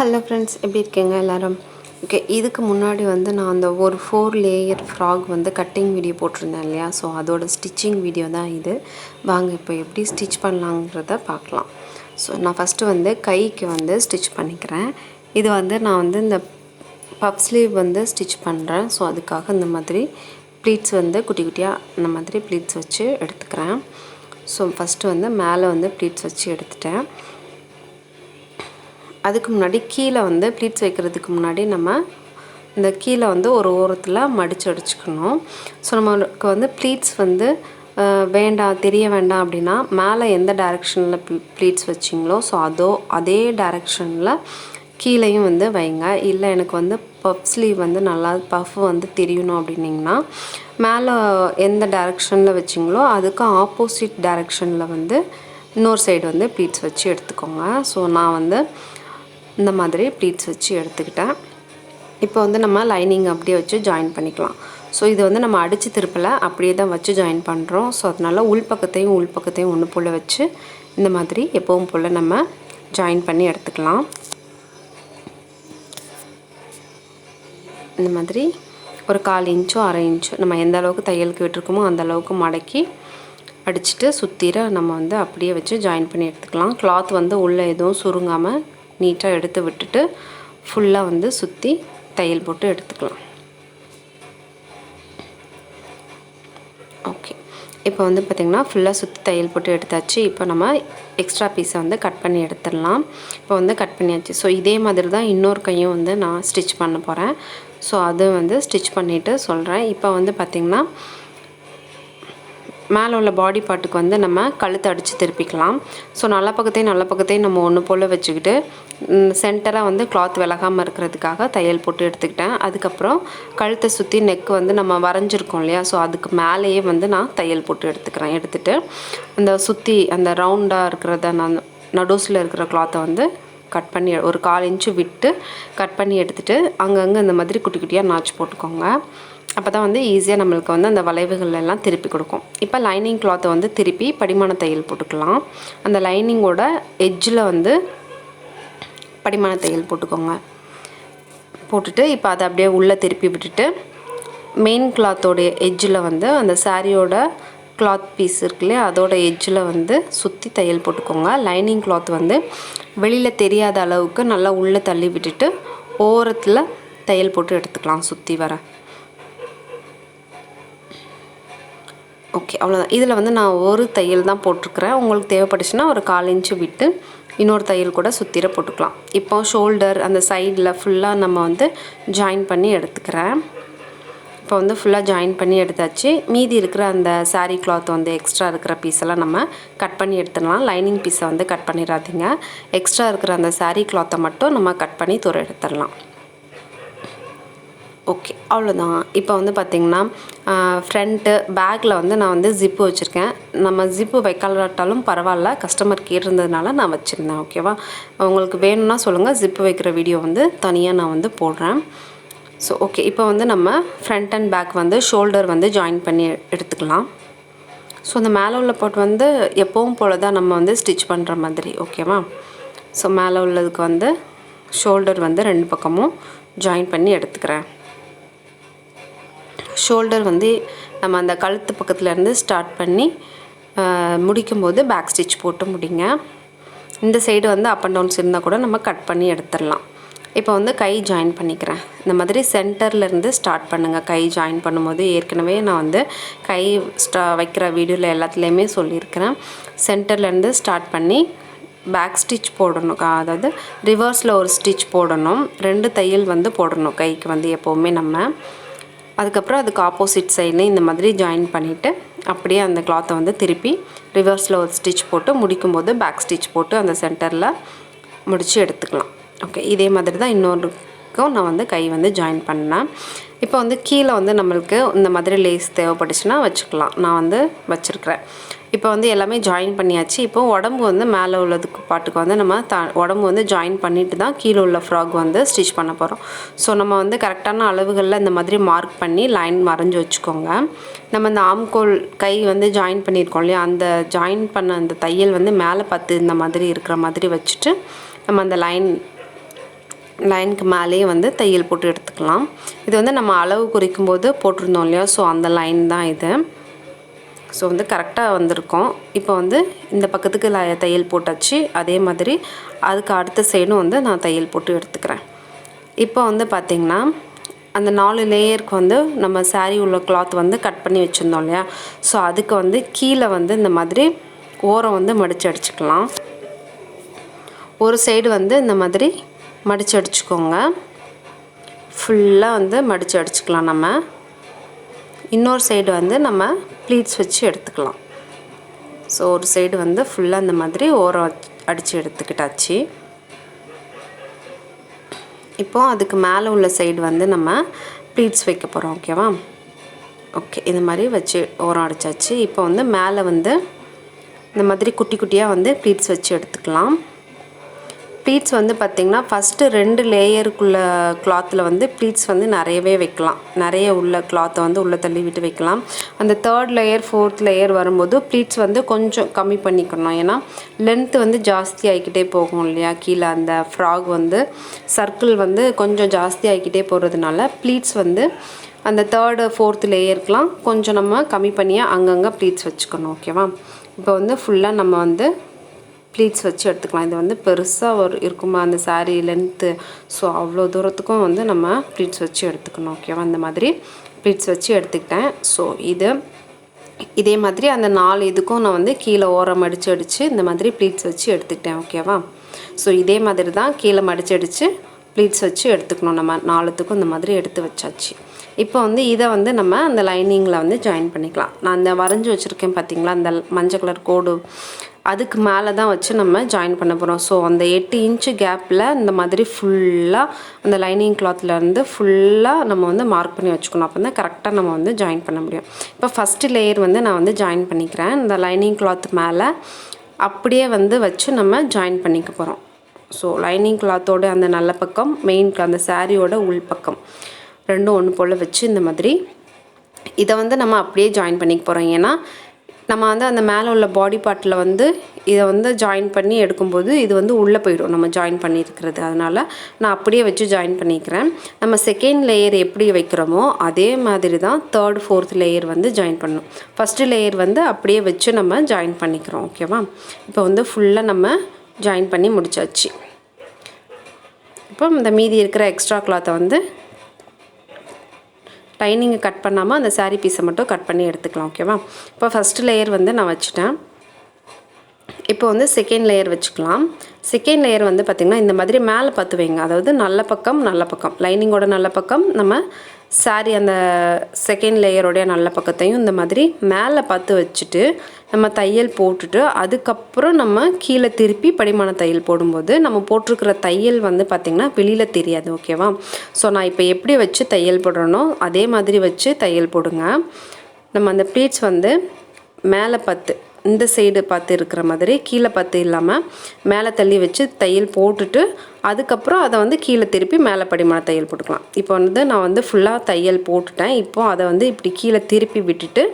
Hello friends, எப்படி இருக்கீங்க எல்லோரும்? ஓகே, இதுக்கு முன்னாடி வந்து நான் அந்த ஒரு 4 லேயர் ஃப்ராக் வந்து கட்டிங் வீடியோ போட்டிருந்தேன் இல்லையா? ஸோ அதோட ஸ்டிச்சிங் வீடியோ தான் இது. வாங்க இப்போ எப்படி ஸ்டிச் பண்ணலாங்கிறத பார்க்கலாம். ஸோ நான் ஃபஸ்ட்டு வந்து கைக்கு வந்து ஸ்டிச் பண்ணிக்கிறேன். இது வந்து நான் வந்து இந்த பஃப் ஸ்லீவ் வந்து ஸ்டிச் பண்ணுறேன். ஸோ அதுக்காக இந்த மாதிரி ப்ளீட்ஸ் வந்து குட்டி குட்டியாக இந்த மாதிரி ப்ளீட்ஸ் வச்சு எடுத்துக்கிறேன். ஸோ ஃபஸ்ட்டு வந்து மேலே வந்து ப்ளீட்ஸ் வச்சு எடுத்துட்டேன். அதுக்கு முன்னாடி கீழே வந்து ப்ளீட்ஸ் வைக்கிறதுக்கு முன்னாடி நம்ம இந்த கீழே வந்து ஒரு ஓரத்தில் மடித்து அடிச்சுக்கணும். ஸோ நம்மளுக்கு வந்து ப்ளீட்ஸ் வந்து வேண்டாம், தெரிய வேண்டாம் அப்படின்னா மேலே எந்த டைரெக்ஷனில் ப்ளீட்ஸ் வச்சிங்களோ ஸோ அதே டைரெக்ஷனில் கீழேயும் வந்து வைங்க. இல்லை எனக்கு வந்து பஃப் ஸ்லீவ் வந்து நல்லா பஃப் வந்து தெரியணும் அப்படின்னிங்கன்னா மேலே எந்த டைரெக்ஷனில் வச்சிங்களோ அதுக்கு ஆப்போசிட் டைரெக்ஷனில் வந்து இன்னொரு சைடு வந்து ப்ளீட்ஸ் வச்சு எடுத்துக்கோங்க. ஸோ நான் வந்து இந்த மாதிரி ப்ளீட்ஸ் வச்சு எடுத்துக்கிட்டேன். இப்போ வந்து நம்ம லைனிங் அப்படியே வச்சு ஜாயின் பண்ணிக்கலாம். ஸோ இது வந்து நம்ம அடித்து திருப்பலை, அப்படியே தான் வச்சு ஜாயின் பண்ணுறோம். ஸோ அதனால் உள்பக்கத்தையும் ஒன்று போல் வச்சு இந்த மாதிரி எப்பவும் போல் நம்ம ஜாயின் பண்ணி எடுத்துக்கலாம். இந்த மாதிரி ஒரு 1/4 இன்ச்சோ 1/2 இன்ச்சோ நம்ம எந்த அளவுக்கு தையலுக்கு விட்டுருக்கோமோ அந்த அளவுக்கு மடக்கி அடிச்சுட்டு சுற்றிர நம்ம வந்து அப்படியே வச்சு ஜாயின் பண்ணி எடுத்துக்கலாம். கிளாத் வந்து உள்ளே எதுவும் சுருங்காமல் நீட்டாக எடுத்து விட்டுட்டு ஃபுல்லாக வந்து சுற்றி தையல் போட்டு எடுத்துக்கலாம். ஓகே, இப்போ வந்து பார்த்திங்கன்னா ஃபுல்லாக சுற்றி தையல் போட்டு எடுத்தாச்சு. இப்போ நம்ம எக்ஸ்ட்ரா பீஸை வந்து கட் பண்ணி எடுத்துடலாம். இப்போ வந்து கட் பண்ணியாச்சு. ஸோ இதே மாதிரி தான் இன்னொரு கையும் வந்து நான் ஸ்டிச் பண்ண போகிறேன். ஸோ அது வந்து ஸ்டிச் பண்ணிவிட்டு சொல்கிறேன். இப்போ வந்து பார்த்திங்கன்னா மேலே உள்ள பாடி பார்ட்டுக்கு வந்து நம்ம கழுத்தை அடித்து திருப்பிக்கலாம். ஸோ நல்ல பக்கத்தையும் நம்ம ஒன்று போல் வச்சுக்கிட்டு சென்டராக வந்து கிளாத் விலகாமல் இருக்கிறதுக்காக தையல் போட்டு எடுத்துக்கிட்டேன். அதுக்கப்புறம் கழுத்தை சுற்றி நெக் வந்து நம்ம வரைஞ்சிருக்கோம் இல்லையா? ஸோ அதுக்கு மேலேயே வந்து நான் தையல் போட்டு எடுத்துகிட்டு அந்த சுற்றி அந்த ரவுண்டாக இருக்கிறத நான் நடுஸில் இருக்கிற கிளாத்தை வந்து கட் பண்ணி ஒரு 1/4 இன்ச்சு விட்டு கட் பண்ணி எடுத்துகிட்டு அங்கங்கே இந்த மாதிரி குட்டி குட்டியாக நாச்சு போட்டுக்கோங்க. அப்போ தான் வந்து ஈஸியாக நம்மளுக்கு வந்து அந்த வளைவுகள் எல்லாம் திருப்பி கொடுக்கும். இப்போ லைனிங் கிளாத்தை வந்து திருப்பி படிமான தையல் போட்டுக்கலாம். அந்த லைனிங்கோட எட்ஜில் வந்து படிமான தையல் போட்டுக்கோங்க. போட்டுட்டு இப்போ அதை அப்படியே உள்ளே திருப்பி விட்டுட்டு மெயின் கிளாத்தோடைய எட்ஜில் வந்து அந்த சாரியோட கிளாத் பீஸ் இருக்கு இல்லையா, அதோட எட்ஜில் வந்து சுற்றி தையல் போட்டுக்கோங்க. லைனிங் கிளாத் வந்து வெளியில் தெரியாத அளவுக்கு நல்லா உள்ளே தள்ளி விட்டுட்டு ஓரத்தில் தையல் போட்டு எடுத்துக்கலாம் சுற்றி வர. ஓகே, அவ்வளோதான். இதில் வந்து நான் ஒரு தையல் தான் போட்டிருக்கிறேன். உங்களுக்கு தேவைப்பட்டுச்சுன்னா ஒரு 1/4 இன்ச்சு விட்டு இன்னொரு தையல் கூட சுற்றிர போட்டுக்கலாம். இப்போ ஷோல்டர் அந்த சைடில் ஃபுல்லாக நம்ம வந்து ஜாயின் பண்ணி எடுத்துக்கிறேன். இப்போ வந்து ஃபுல்லாக ஜாயின் பண்ணி எடுத்தாச்சு. மீதி இருக்கிற அந்த சாரீ கிளாத் வந்து எக்ஸ்ட்ரா இருக்கிற பீஸெல்லாம் நம்ம கட் பண்ணி எடுத்துடலாம். லைனிங் பீஸை வந்து கட் பண்ணிடாதீங்க. எக்ஸ்ட்ரா இருக்கிற அந்த சாரீ கிளாத்தை மட்டும் நம்ம கட் பண்ணி தூர எடுத்துடலாம். ஓகே, அவ்வளோதான். இப்போ வந்து பார்த்திங்கன்னா ஃப்ரண்ட்டு பேக்கில் வந்து நான் வந்து ஜிப்பு வச்சுருக்கேன். நம்ம ஜிப்பு வைக்காட்டாலும் பரவாயில்ல, கஸ்டமர் கேட்டிருந்ததுனால நான் வச்சுருந்தேன். ஓகேவா? உங்களுக்கு வேணும்னா சொல்லுங்கள், ஜிப்பு வைக்கிற வீடியோ வந்து தனியாக நான் வந்து போடுறேன். ஸோ ஓகே, இப்போ வந்து நம்ம ஃப்ரண்ட் அண்ட் பேக் வந்து ஷோல்டர் வந்து ஜாயின் பண்ணி எடுத்துக்கலாம். ஸோ அந்த மேலே உள்ள போட்டு வந்து எப்பவும் போல் தான் நம்ம வந்து ஸ்டிச் பண்ணுற மாதிரி. ஓகேவா? ஸோ மேலே உள்ளதுக்கு வந்து ஷோல்டர் வந்து 2 பக்கமும் ஜாயின் பண்ணி எடுத்துக்கிறேன். ஷோல்டர் வந்து நம்ம அந்த கழுத்து பக்கத்துலேருந்து ஸ்டார்ட் பண்ணி முடிக்கும்போது பேக் ஸ்டிச் போட்டு முடிங்க. இந்த சைடு வந்து அப் அண்ட் டவுன்ஸ் இருந்தால் கூட நம்ம கட் பண்ணி எடுத்துடலாம். இப்போ வந்து கை ஜாயின் பண்ணிக்கிறேன். இந்த மாதிரி சென்டர்லேருந்து ஸ்டார்ட் பண்ணுங்கள். கை ஜாயின் பண்ணும்போது ஏற்கனவே நான் வந்து கை வைக்கிற வீடியோவில் எல்லாத்துலேயுமே சொல்லியிருக்கிறேன். சென்டர்லேருந்து ஸ்டார்ட் பண்ணி பேக் ஸ்டிச் போடணும். அதாவது ரிவர்ஸில் ஒரு ஸ்டிச் போடணும். 2 தையல் வந்து போடணும் கைக்கு வந்து எப்போவுமே நம்ம. அதுக்கப்புறம் அதுக்கு ஆப்போசிட் சைட்லேயும் இந்த மாதிரி ஜாயின் பண்ணிவிட்டு அப்படியே அந்த கிளாத்தை வந்து திருப்பி ரிவர்ஸில் ஒரு ஸ்டிச் போட்டு முடிக்கும்போது பேக் ஸ்டிச் போட்டு அந்த சென்டரில் முடித்து எடுத்துக்கலாம். ஓகே, இதே மாதிரி தான் இன்னொருக்கும் நான் வந்து கை வந்து ஜாயின் பண்ணேன். இப்போ வந்து கீழே வந்து நம்மளுக்கு இந்த மாதிரி லேஸ் தேவைப்பட்டுச்சுன்னா வச்சுக்கலாம். நான் வந்து வச்சுருக்கிறேன். இப்போ வந்து எல்லாமே ஜாயின் பண்ணியாச்சு. இப்போ உடம்பு வந்து மேலே உள்ளதுக்கு பாட்டுக்கு வந்து நம்ம உடம்பு வந்து ஜாயின் பண்ணிட்டு தான் கீழே உள்ள ஃப்ராக் வந்து ஸ்டிச் பண்ண போகிறோம். ஸோ நம்ம வந்து கரெக்டான அளவுகளில் இந்த மாதிரி மார்க் பண்ணி லைன் வரைஞ்சி வச்சுக்கோங்க. நம்ம இந்த ஆம்கோல் கை வந்து ஜாயின் பண்ணியிருக்கோம் இல்லையா, அந்த ஜாயின் பண்ண அந்த தையல் வந்து மேலே 10 இந்த மாதிரி இருக்கிற மாதிரி வச்சுட்டு நம்ம அந்த லைன் லைனுக்கு மேலேயே வந்து தையல் போட்டு எடுத்துக்கலாம். இது வந்து நம்ம அளவு குறிக்கும் போது போட்டிருந்தோம் இல்லையா, ஸோ அந்த லைன் தான் இது. ஸோ வந்து கரெக்டாக வந்திருக்கும். இப்போ வந்து இந்த பக்கத்துக்கு தையல் போட்டாச்சு. அதே மாதிரி அதுக்கு அடுத்த சைடும் வந்து நான் தையல் போட்டு எடுத்துக்கிறேன். இப்போ வந்து பார்த்திங்கன்னா அந்த 4 லேயருக்கு வந்து நம்ம சாரீ உள்ள கிளாத் வந்து கட் பண்ணி வச்சுருந்தோம் இல்லையா, ஸோ அதுக்கு வந்து கீழே வந்து இந்த மாதிரி ஓரம் வந்து மடித்து அடிச்சுக்கலாம். ஒரு சைடு வந்து இந்த மாதிரி மடித்து அடிச்சுக்கோங்க. ஃபுல்லாக வந்து மடித்து அடிச்சுக்கலாம். நம்ம இன்னொரு சைடு வந்து நம்ம ப்ளீட்ஸ் வச்சு எடுத்துக்கலாம். ஸோ ஒரு சைடு வந்து ஃபுல்லாக இந்த மாதிரி ஓரம் அடித்து எடுத்துக்கிட்டாச்சு. இப்போ அதுக்கு மேலே உள்ள சைடு வந்து நம்ம ப்ளீட்ஸ் வைக்க போகிறோம். ஓகேவா? ஓகே, இந்த மாதிரி வச்சு ஓரம் அடித்தாச்சு. இப்போ வந்து மேலே வந்து இந்த மாதிரி குட்டி குட்டியாக வந்து ப்ளீட்ஸ் வச்சு எடுத்துக்கலாம். ப்ளீட்ஸ் வந்து பார்த்திங்கன்னா ஃபஸ்ட்டு 2 லேயருக்குள்ள கிளாத்தில் வந்து ப்ளீட்ஸ் வந்து நிறையவே வைக்கலாம். நிறைய உள்ள கிளாத்தை வந்து உள்ளே தள்ளி விட்டு வைக்கலாம். அந்த 3rd லேயர் 4th லேயர் வரும்போது ப்ளீட்ஸ் வந்து கொஞ்சம் கம்மி பண்ணிக்கணும். ஏன்னா லென்த்து வந்து ஜாஸ்தி ஆகிக்கிட்டே போகும் இல்லையா, கீழே அந்த ஃப்ராக் வந்து சர்க்கிள் வந்து கொஞ்சம் ஜாஸ்தி ஆகிக்கிட்டே போகிறதுனால ப்ளீட்ஸ் வந்து அந்த 3rd 4th லேயருக்கெலாம் கொஞ்சம் நம்ம கம்மி பண்ணியே அங்கங்கே ப்ளீட்ஸ் வச்சுக்கணும். ஓகேவா? இப்போ வந்து ஃபுல்லாக நம்ம வந்து ப்ளீட்ஸ் வச்சு எடுத்துக்கலாம். இது வந்து பெருசாக இருக்குமா அந்த சாரீ லென்த்து, ஸோ அவ்வளோ தூரத்துக்கும் வந்து நம்ம ப்ளீட்ஸ் வச்சு எடுத்துக்கணும். ஓகேவா? இந்த மாதிரி ப்ளீட்ஸ் வச்சு எடுத்துக்கிட்டேன். ஸோ இதே மாதிரி அந்த 4 இதுக்கும் நான் வந்து கீழே ஓரம் அடித்து இந்த மாதிரி ப்ளீட்ஸ் வச்சு எடுத்துக்கிட்டேன். ஓகேவா? ஸோ இதே மாதிரி தான் கீழே மடித்து ப்ளீட்ஸ் வச்சு எடுத்துக்கணும். நம்ம 4த்துக்கும் இந்த மாதிரி எடுத்து வச்சாச்சு. இப்போ வந்து இதை வந்து நம்ம அந்த லைனிங்கில் வந்து ஜாயின் பண்ணிக்கலாம். நான் அந்த வரைஞ்சி வச்சுருக்கேன் பார்த்திங்களா, அந்த மஞ்சள் கலர் கோடு, அதுக்கு மேலே தான் வச்சு நம்ம ஜாயின் பண்ண போகிறோம். ஸோ அந்த 8 இன்ச்சு கேப்பில் இந்த மாதிரி ஃபுல்லாக அந்த லைனிங் கிளாத்லேருந்து ஃபுல்லாக நம்ம வந்து மார்க் பண்ணி வச்சுக்கணும். அப்போ தான் கரெக்டாக நம்ம வந்து ஜாயின் பண்ண முடியும். இப்போ ஃபஸ்ட்டு லேயர் வந்து நான் வந்து ஜாயின் பண்ணிக்கிறேன். இந்த லைனிங் கிளாத் மேலே அப்படியே வந்து வச்சு நம்ம ஜாயின் பண்ணிக்க போகிறோம். ஸோ லைனிங் கிளாத்தோட அந்த நல்ல பக்கம், மெயின் அந்த சாரியோட உள் பக்கம் ரெண்டும் ஒன்று போல் வச்சு இந்த மாதிரி இதை வந்து நம்ம அப்படியே ஜாயின் பண்ணிக்க போகிறோம். ஏன்னா நம்ம வந்து அந்த மேலே உள்ள பாடி பார்ட்டில் வந்து இதை வந்து ஜாயின் பண்ணி எடுக்கும்போது இது வந்து உள்ளே போயிடும் நம்ம ஜாயின் பண்ணியிருக்கிறது. அதனால் நான் அப்படியே வச்சு ஜாயின் பண்ணிக்கிறேன். நம்ம 2nd லேயர் எப்படி வைக்கிறோமோ அதே மாதிரி தான் 3rd 4th லேயர் வந்து ஜாயின் பண்ணணும். ஃபஸ்ட்டு லேயர் வந்து அப்படியே வச்சு நம்ம ஜாயின் பண்ணிக்கிறோம். ஓகேவா? இப்போ வந்து ஃபுல்லாக நம்ம ஜாயின் பண்ணி முடிச்சாச்சு. இப்போ இந்த மீதி இருக்கிற எக்ஸ்ட்ரா கிளாத்தை வந்து லைனிங்கை கட் பண்ணாமல் அந்த சாரீ பீஸை மட்டும் கட் பண்ணி எடுத்துக்கலாம். ஓகேவா? இப்போ ஃபஸ்ட்டு லேயர் வந்து நான் வச்சுட்டேன். இப்போ வந்து 2nd லேயர் வச்சுக்கலாம். 2nd லேயர் வந்து பார்த்திங்கன்னா இந்த மாதிரி மேலே பார்த்து வைங்க. அதாவது நல்ல பக்கம் லைனிங்கோட நல்ல பக்கம் நம்ம சாரீ அந்த 2nd லேயரோடைய நல்ல பக்கத்தையும் இந்த மாதிரி மேலே பார்த்து வச்சுட்டு நம்ம தையல் போட்டுட்டு அதுக்கப்புறம் நம்ம கீழே திருப்பி படிமான தையல் போடும்போது நம்ம போட்டிருக்கிற தையல் வந்து பார்த்திங்கன்னா வெளியில் தெரியாது. ஓகேவா? ஸோ நான் இப்போ எப்படி வச்சு தையல் போடுறேனோ அதே மாதிரி வச்சு தையல் போடுங்க. நம்ம அந்த ப்ளீட்ஸ் வந்து மேலே பார்த்து இந்த சைடு பார்த்து இருக்கிற மாதிரி கீழே பார்த்து இல்லாமல் மேலே தள்ளி வச்சு தையல் போட்டுட்டு அதுக்கப்புறம் அதை வந்து கீழே திருப்பி மேலே படிமான தையல் போட்டுக்கலாம். இப்போ வந்து நான் வந்து ஃபுல்லாக தையல் போட்டுட்டேன். இப்போ அதை வந்து இப்படி கீழே திருப்பி விட்டுட்டு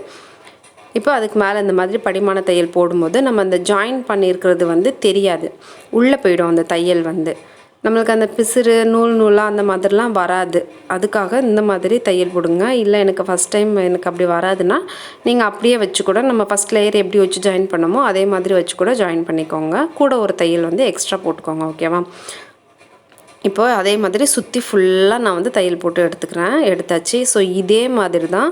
இப்போ அதுக்கு மேலே இந்த மாதிரி படிமான தையல் போடும்போது நம்ம அந்த ஜாயின் பண்ணியிருக்கிறது வந்து தெரியாது, உள்ளே போயிடும் அந்த தையல் வந்து. நம்மளுக்கு அந்த பிசுறு நூலாக அந்த மாதிரிலாம் வராது. அதுக்காக இந்த மாதிரி தையல் போடுங்க. இல்லை எனக்கு ஃபஸ்ட் டைம் எனக்கு அப்படி வராதுன்னா நீங்கள் அப்படியே வச்சு கூட நம்ம ஃபஸ்ட் லேயர் எப்படி வச்சு ஜாயின் பண்ணமோ அதே மாதிரி வச்சு கூட ஜாயின் பண்ணிக்கோங்க. கூட ஒரு தையல் வந்து எக்ஸ்ட்ரா போட்டுக்கோங்க. ஓகேவா? இப்போ அதே மாதிரி சுற்றி ஃபுல்லாக நான் வந்து தையல் போட்டு எடுத்தாச்சு. ஸோ இதே மாதிரி தான்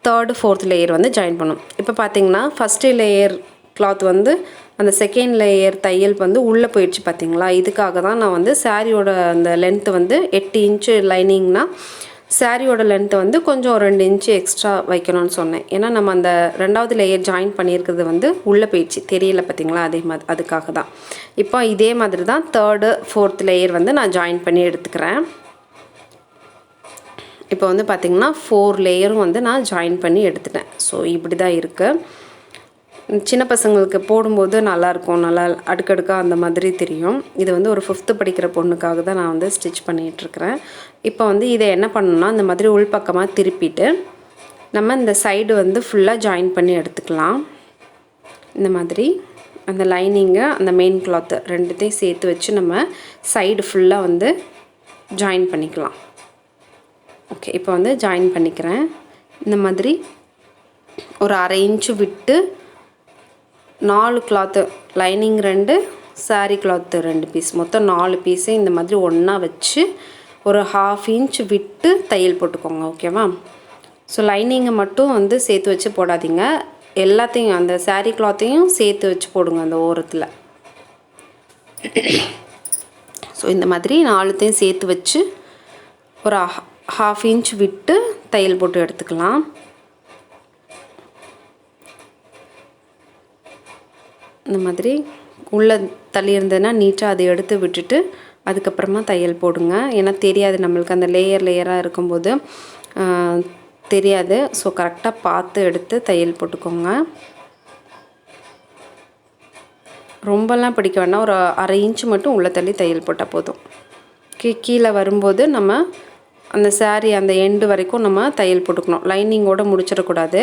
3rd 4th லேயர் வந்து ஜாயின் பண்ணும். இப்போ பார்த்தீங்கன்னா ஃபஸ்ட்டு லேயர் கிளாத் வந்து அந்த 2nd லேயர் தையல் வந்து உள்ளே போயிடுச்சு பார்த்தீங்களா. இதுக்காக தான் நான் வந்து சாரியோட அந்த லென்த்து வந்து 8 இன்ச்சு லைனிங்னா சாரியோட லென்த்து வந்து கொஞ்சம் 2 இன்ச்சு எக்ஸ்ட்ரா வைக்கணும்னு சொன்னேன். ஏன்னா நம்ம அந்த 2வது லேயர் ஜாயின் பண்ணியிருக்கிறது வந்து உள்ளே போயிடுச்சு, தெரியல பார்த்தீங்களா. அதுக்காக தான். இப்போ இதே மாதிரி தான் 3rd 4th லேயர் வந்து நான் ஜாயின் பண்ணி எடுத்துக்கிறேன். இப்போ வந்து பார்த்திங்கன்னா 4 லேயரும் வந்து நான் ஜாயின் பண்ணி எடுத்துட்டேன். ஸோ இப்படி தான் இருக்குது. சின்ன பசங்களுக்கு போடும்போது நல்லாயிருக்கும், நல்லா அடுக்கடுக்காக அந்த மாதிரி தெரியும். இது வந்து ஒரு 5th படிக்கிற பொண்ணுக்காக தான் நான் வந்து ஸ்டிச் பண்ணிகிட்ருக்கிறேன். இப்போ வந்து இதை என்ன பண்ணணும்னா இந்த மாதிரி உள்பக்கமாக திருப்பிட்டு நம்ம இந்த சைடு வந்து ஃபுல்லாக ஜாயின் பண்ணி எடுத்துக்கலாம். இந்த மாதிரி அந்த லைனிங்கை அந்த மெயின் கிளாத்து ரெண்டுத்தையும் சேர்த்து வச்சு நம்ம சைடு ஃபுல்லாக வந்து ஜாயின் பண்ணிக்கலாம். ஓகே, இப்போ வந்து ஜாயின் பண்ணிக்கிறேன். இந்த மாதிரி ஒரு 1/2 இன்ச்சு விட்டு 4 cloth, lining 2, sari cloth 2 piece, மொத்தம் 4 பீஸு இந்த மாதிரி ஒன்றா வச்சு ஒரு 1/2 இன்ச் விட்டு தையல் போட்டுக்கோங்க. ஓகேவா? ஸோ லைனிங்கை மட்டும் வந்து சேர்த்து வச்சு போடாதீங்க, எல்லாத்தையும் அந்த சாரீ கிளாத்தையும் சேர்த்து வச்சு போடுங்க அந்த ஓரத்தில். ஸோ இந்த மாதிரி 4த்தையும் சேர்த்து வச்சு ஒரு 1/2 இன்ச் விட்டு தையல் போட்டு எடுத்துக்கலாம். இந்த மாதிரி உள்ளே தள்ளி இருந்ததுன்னா நீட்டாக அதை எடுத்து விட்டுட்டு அதுக்கப்புறமா தையல் போடுங்க. ஏன்னா தெரியாது நம்மளுக்கு, அந்த லேயராக இருக்கும்போது தெரியாது. ஸோ கரெக்டாக பார்த்து எடுத்து தையல் போட்டுக்கோங்க. ரொம்பலாம் பிடிக்க வேண்டாம், ஒரு 1/2 இன்ச்சு மட்டும் உள்ளே தள்ளி தையல் போட்டால் போதும். கீழே வரும்போது நம்ம அந்த சாரீ அந்த எண்டு வரைக்கும் நம்ம தையல் போட்டுக்கணும், லைனிங்கோடு முடிச்சிடக்கூடாது.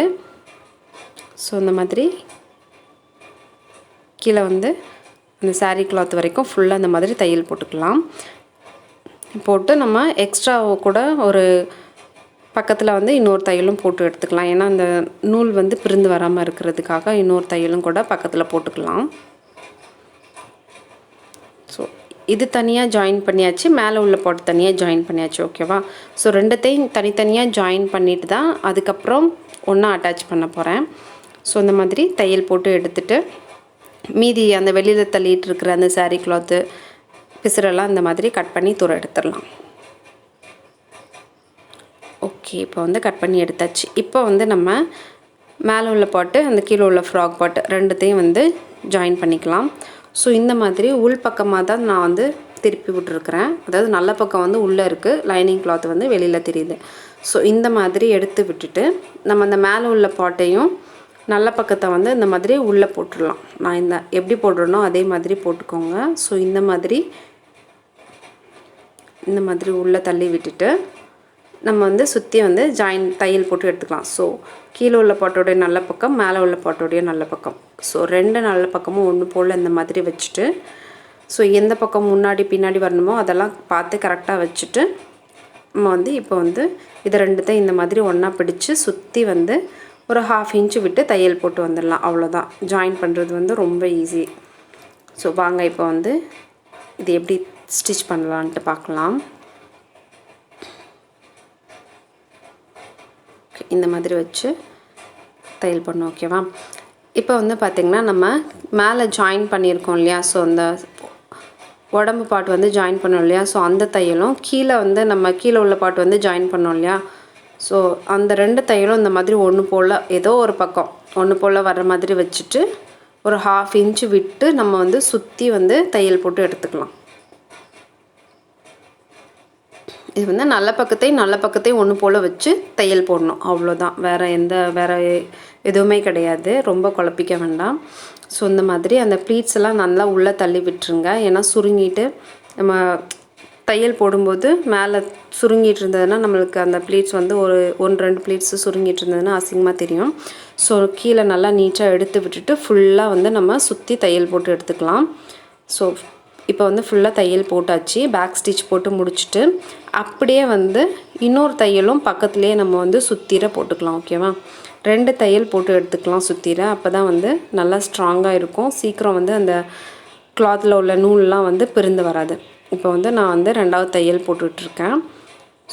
ஸோ இந்த மாதிரி கீழே வந்து அந்த சாரீ கிளாத் வரைக்கும் ஃபுல்லாக அந்த மாதிரி தையல் போட்டுக்கலாம். போட்டு நம்ம எக்ஸ்ட்ரா கூட ஒரு பக்கத்தில் வந்து இன்னொரு தையலும் போட்டு எடுத்துக்கலாம். ஏன்னா அந்த நூல் வந்து பிரிந்து வராமல் இருக்கிறதுக்காக இன்னொரு தையலும் கூட பக்கத்தில் போட்டுக்கலாம். ஸோ இது தனியாக ஜாயின் பண்ணியாச்சு, மேலே உள்ள பாட்டு தனியாக ஜாயின் பண்ணியாச்சு. ஓகேவா? ஸோ ரெண்டுத்தையும் தனித்தனியாக ஜாயின் பண்ணிவிட்டு தான் அதுக்கப்புறம் ஒன்றா அட்டாச் பண்ண போகிறேன். ஸோ இந்த மாதிரி தையல் போட்டு எடுத்துகிட்டு மீதி அந்த வெளியில் தள்ளிட்டு இருக்கிற அந்த சாரீ கிளாத்து பிசுரெல்லாம் இந்த மாதிரி கட் பண்ணி தூர எடுத்துடலாம். ஓகே, இப்போ வந்து கட் பண்ணி எடுத்தாச்சு. இப்போ வந்து நம்ம மேலே உள்ள பாட்டு அந்த கீழே உள்ள ஃப்ராக் பாட்டு ரெண்டுத்தையும் வந்து ஜாயின் பண்ணிக்கலாம். ஸோ இந்த மாதிரி உள் பக்கமாக தான் நான் வந்து திருப்பி விட்டுருக்குறேன். அதாவது நல்ல பக்கம் வந்து உள்ளே இருக்குது, லைனிங் கிளாத் வந்து வெளியில் தெரியுது. ஸோ இந்த மாதிரி எடுத்து விட்டுட்டு நம்ம அந்த மேலே உள்ள பாட்டையும் நல்ல பக்கத்தை வந்து இந்த மாதிரி உள்ளே போட்டுடலாம். நான் இந்த எப்படி போடுறேனோ அதே மாதிரி போட்டுக்கோங்க. ஸோ இந்த மாதிரி உள்ளே தள்ளி விட்டுட்டு நம்ம வந்து சுற்றி வந்து தையல் போட்டு எடுத்துக்கலாம். ஸோ கீழே உள்ள பாட்டோடைய நல்ல பக்கம், மேலே உள்ள பாட்டோடைய நல்ல பக்கம், ஸோ 2 நல்ல பக்கமும் ஒன்று போல் இந்த மாதிரி வச்சுட்டு, ஸோ எந்த பக்கம் முன்னாடி பின்னாடி வரணுமோ அதெல்லாம் பார்த்து கரெக்டாக வச்சுட்டு நம்ம வந்து இப்போ வந்து இது ரெண்டுத்தையும் இந்த மாதிரி ஒன்றா பிடிச்சி சுற்றி வந்து ஒரு 1/2 இன்ச்சு விட்டு தையல் போட்டு வந்துடலாம். அவ்வளோதான், ஜாயின் பண்ணுறது வந்து ரொம்ப ஈஸி. ஸோ வாங்க இப்போ வந்து இது எப்படி ஸ்டிச் பண்ணலான்ட்டு பார்க்கலாம். இந்த மாதிரி வச்சு தையல் பண்ணோம். ஓகேவா? இப்போ வந்து பார்த்திங்கன்னா நம்ம மேலே ஜாயின் பண்ணியிருக்கோம் இல்லையா, ஸோ அந்த உடம்பு பாட்டு வந்து ஜாயின் பண்ணோம் இல்லையா, ஸோ அந்த தையலும் கீழே வந்து நம்ம கீழே உள்ள பாட்டு வந்து ஜாயின் பண்ணோம் இல்லையா, ஸோ அந்த 2 தையலும் இந்த மாதிரி ஒன்று போல் ஏதோ ஒரு பக்கம் ஒன்று போல் வர்ற மாதிரி வச்சுட்டு ஒரு 1/2 இன்ச்சு விட்டு நம்ம வந்து சுற்றி வந்து தையல் போட்டு எடுத்துக்கலாம். இது வந்து நல்ல பக்கத்தையும் ஒன்று போல் வச்சு தையல் போடணும், அவ்வளோதான். வேறு எதுவுமே கிடையாது, ரொம்ப குழப்பிக்க வேண்டாம். ஸோ இந்த மாதிரி அந்த ப்ளீட்ஸ் எல்லாம் நல்லா உள்ளே தள்ளி விட்டுருங்க. ஏன்னா சுருங்கிட்டு நம்ம தையல் போடும்போது மேலே சுருங்கிட்டு இருந்ததுன்னா நம்மளுக்கு அந்த ப்ளீட்ஸ் வந்து ஒரு 1-2 ப்ளீட்ஸு சுருங்கிட்டு இருந்ததுன்னா அசிங்கமாக தெரியும். ஸோ கீழே நல்லா நீட்டாக எடுத்து விட்டுட்டு ஃபுல்லாக வந்து நம்ம சுற்றி தையல் போட்டு எடுத்துக்கலாம். ஸோ இப்போ வந்து ஃபுல்லாக தையல் போட்டாச்சு, பேக் ஸ்டிச் போட்டு முடிச்சுட்டு அப்படியே வந்து இன்னொரு தையலும் பக்கத்துலேயே நம்ம வந்து சுற்றிர போட்டுக்கலாம். ஓகேவா? 2 தையல் போட்டு எடுத்துக்கலாம் சுற்றிர, அப்போ தான் வந்து நல்லா ஸ்ட்ராங்காக இருக்கும், சீக்கிரம் வந்து அந்த கிளாத்தில் உள்ள நூல்லாம் வந்து பிரிந்து வராது. இப்போ வந்து நான் வந்து 2வது தையல் போட்டுட்ருக்கேன்.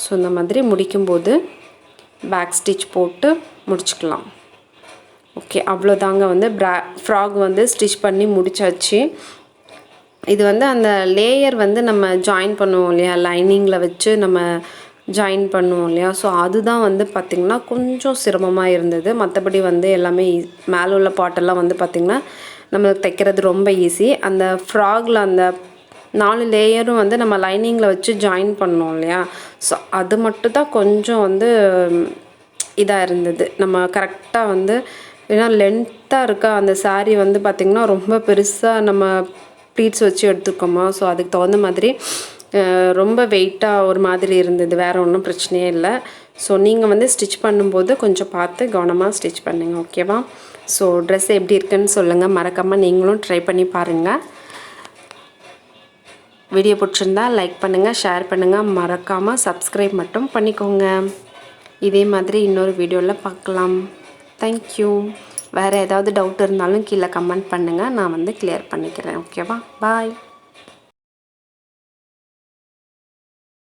ஸோ இந்த மாதிரி முடிக்கும்போது பேக் ஸ்டிச் போட்டு முடிச்சுக்கலாம். ஓகே, அவ்வளோதாங்க. வந்து ஃப்ராக் வந்து ஸ்டிச் பண்ணி முடிச்சாச்சு. இது வந்து அந்த லேயர் வந்து நம்ம ஜாயின் பண்ணுவோம் இல்லையா, லைனிங்கில் வச்சு நம்ம ஜாயின் பண்ணுவோம் இல்லையா, ஸோ அதுதான் வந்து பார்த்திங்கன்னா கொஞ்சம் சிரமமாக இருந்தது. மற்றபடி வந்து எல்லாமே மேலே உள்ள பாட்டெல்லாம் வந்து பார்த்திங்கன்னா நம்மளுக்கு தைக்கிறது ரொம்ப ஈஸி. அந்த ஃப்ராகில் அந்த 4 லேயரும் வந்து நம்ம லைனிங்கில் வச்சு ஜாயின் பண்ணோம் இல்லையா, ஸோ அது மட்டும் தான் கொஞ்சம் வந்து இதாக இருந்தது. நம்ம கரெக்டாக வந்து ஏன்னா லென்த்தாக இருக்கா அந்த சாரீ வந்து பார்த்திங்கன்னா ரொம்ப பெருசாக நம்ம ப்ளீட்ஸ் வச்சு எடுத்துக்கோமா, ஸோ அதுக்கு தகுந்த மாதிரி ரொம்ப வெயிட்டாக ஒரு மாதிரி இருந்தது. வேறு ஒன்றும் பிரச்சனையே இல்லை. ஸோ நீங்கள் வந்து ஸ்டிச் பண்ணும்போது கொஞ்சம் பார்த்து கவனமாக ஸ்டிச் பண்ணுங்கள். ஓகேவா? ஸோ ட்ரெஸ் எப்படி இருக்குன்னு சொல்லுங்கள், மறக்காமல் நீங்களும் ட்ரை பண்ணி பாருங்கள். வீடியோ பிடிச்சிருந்தா லைக் பண்ணுங்கள், ஷேர் பண்ணுங்கள், மறக்காமல் சப்ஸ்கிரைப் மட்டும் பண்ணிக்கோங்க. இதே மாதிரி இன்னொரு வீடியோவில் பார்க்கலாம். தேங்க்யூ. வேறு ஏதாவது டவுட் இருந்தாலும் கீழே கமெண்ட் பண்ணுங்கள், நான் வந்து கிளியர் பண்ணிக்கிறேன். ஓகேவா? பாய்.